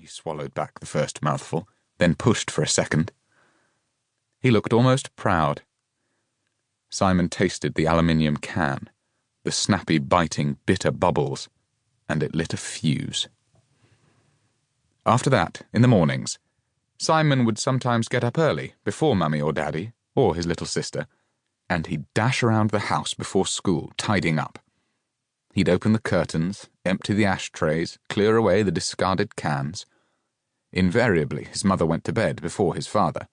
He swallowed back the first mouthful, then pushed for a second. He looked almost proud. Simon tasted the aluminium can, the snappy, biting, bitter bubbles, and it lit a fuse. After that, in the mornings, Simon would sometimes get up early, before Mummy or Daddy, or his little sister, and he'd dash around the house before school, tidying up. He'd open the curtains, empty the ashtrays, clear away the discarded cans. Invariably, his mother went to bed before his father.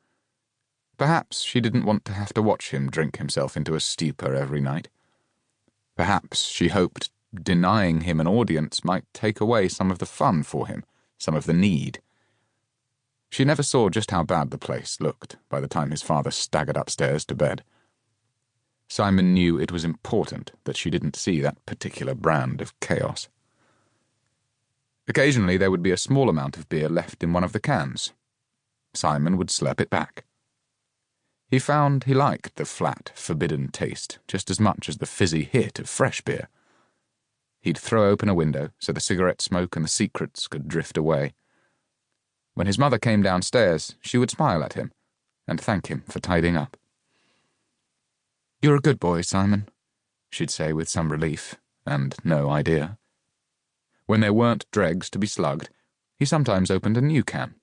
Perhaps she didn't want to have to watch him drink himself into a stupor every night. Perhaps she hoped denying him an audience might take away some of the fun for him, some of the need. She never saw just how bad the place looked by the time his father staggered upstairs to bed. Simon knew it was important that she didn't see that particular brand of chaos. Occasionally there would be a small amount of beer left in one of the cans. Simon would slurp it back. He found he liked the flat, forbidden taste just as much as the fizzy hit of fresh beer. He'd throw open a window so the cigarette smoke and the secrets could drift away. When his mother came downstairs, she would smile at him and thank him for tidying up. "You're a good boy, Simon," she'd say with some relief and no idea. When there weren't dregs to be slugged, he sometimes opened a new can,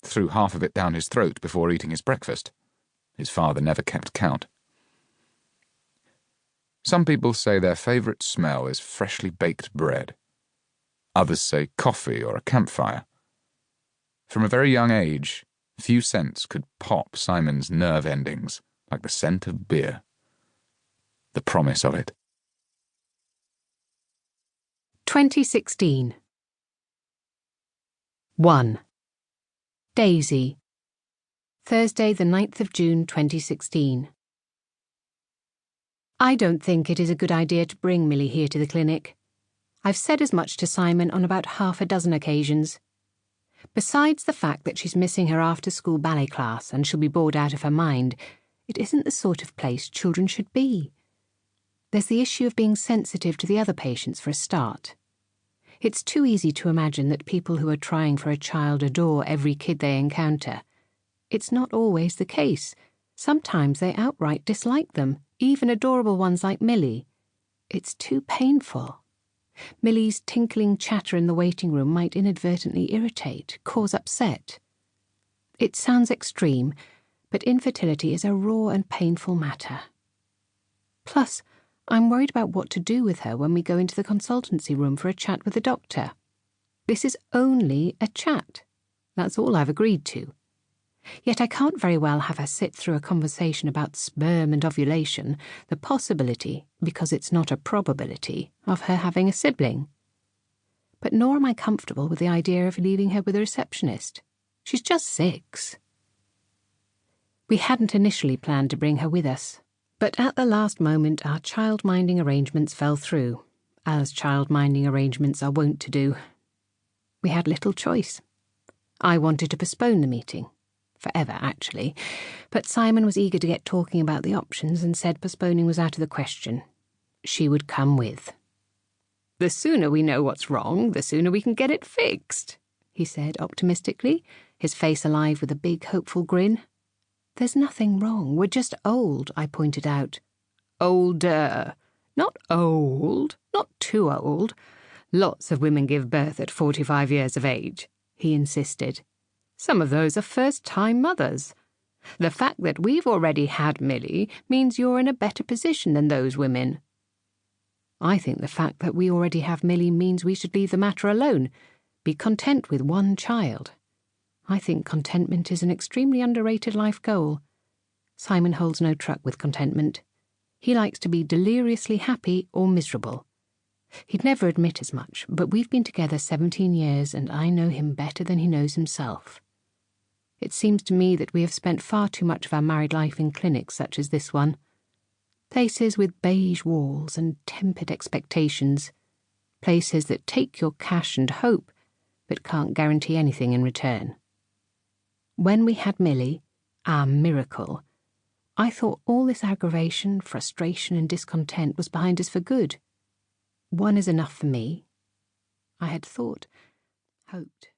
threw half of it down his throat before eating his breakfast. His father never kept count. Some people say their favourite smell is freshly baked bread. Others say coffee or a campfire. From a very young age, few scents could pop Simon's nerve endings like the scent of beer. The promise of it. 2016. 1. Daisy. Thursday, the 9th of June, 2016. I don't think it is a good idea to bring Millie here to the clinic. I've said as much to Simon on about half a dozen occasions. Besides the fact that she's missing her after-school ballet class and she'll be bored out of her mind, it isn't the sort of place children should be. There's the issue of being sensitive to the other patients for a start. It's too easy to imagine that people who are trying for a child adore every kid they encounter. It's not always the case. Sometimes they outright dislike them, even adorable ones like Millie. It's too painful. Millie's tinkling chatter in the waiting room might inadvertently irritate, cause upset. It sounds extreme, but infertility is a raw and painful matter. Plus, I'm worried about what to do with her when we go into the consultancy room for a chat with the doctor. This is only a chat. That's all I've agreed to. Yet I can't very well have her sit through a conversation about sperm and ovulation, the possibility, because it's not a probability, of her having a sibling. But nor am I comfortable with the idea of leaving her with a receptionist. She's just 6. We hadn't initially planned to bring her with us, but at the last moment our child-minding arrangements fell through, as child-minding arrangements are wont to do. We had little choice. I wanted to postpone the meeting. Forever, actually, but Simon was eager to get talking about the options and said postponing was out of the question. She would come with. "The sooner we know what's wrong, the sooner we can get it fixed," he said optimistically, his face alive with a big, hopeful grin. "There's nothing wrong, we're just old," I pointed out. "Older. Not old, not too old. Lots of women give birth at 45 years of age," he insisted. "Some of those are first-time mothers. The fact that we've already had Millie means you're in a better position than those women." I think the fact that we already have Millie means we should leave the matter alone, be content with one child. I think contentment is an extremely underrated life goal. Simon holds no truck with contentment. He likes to be deliriously happy or miserable. He'd never admit as much, but we've been together 17 years and I know him better than he knows himself. It seems to me that we have spent far too much of our married life in clinics such as this one. Places with beige walls and tempered expectations. Places that take your cash and hope, but can't guarantee anything in return. When we had Millie, our miracle, I thought all this aggravation, frustration and discontent was behind us for good. One is enough for me. I had thought, hoped.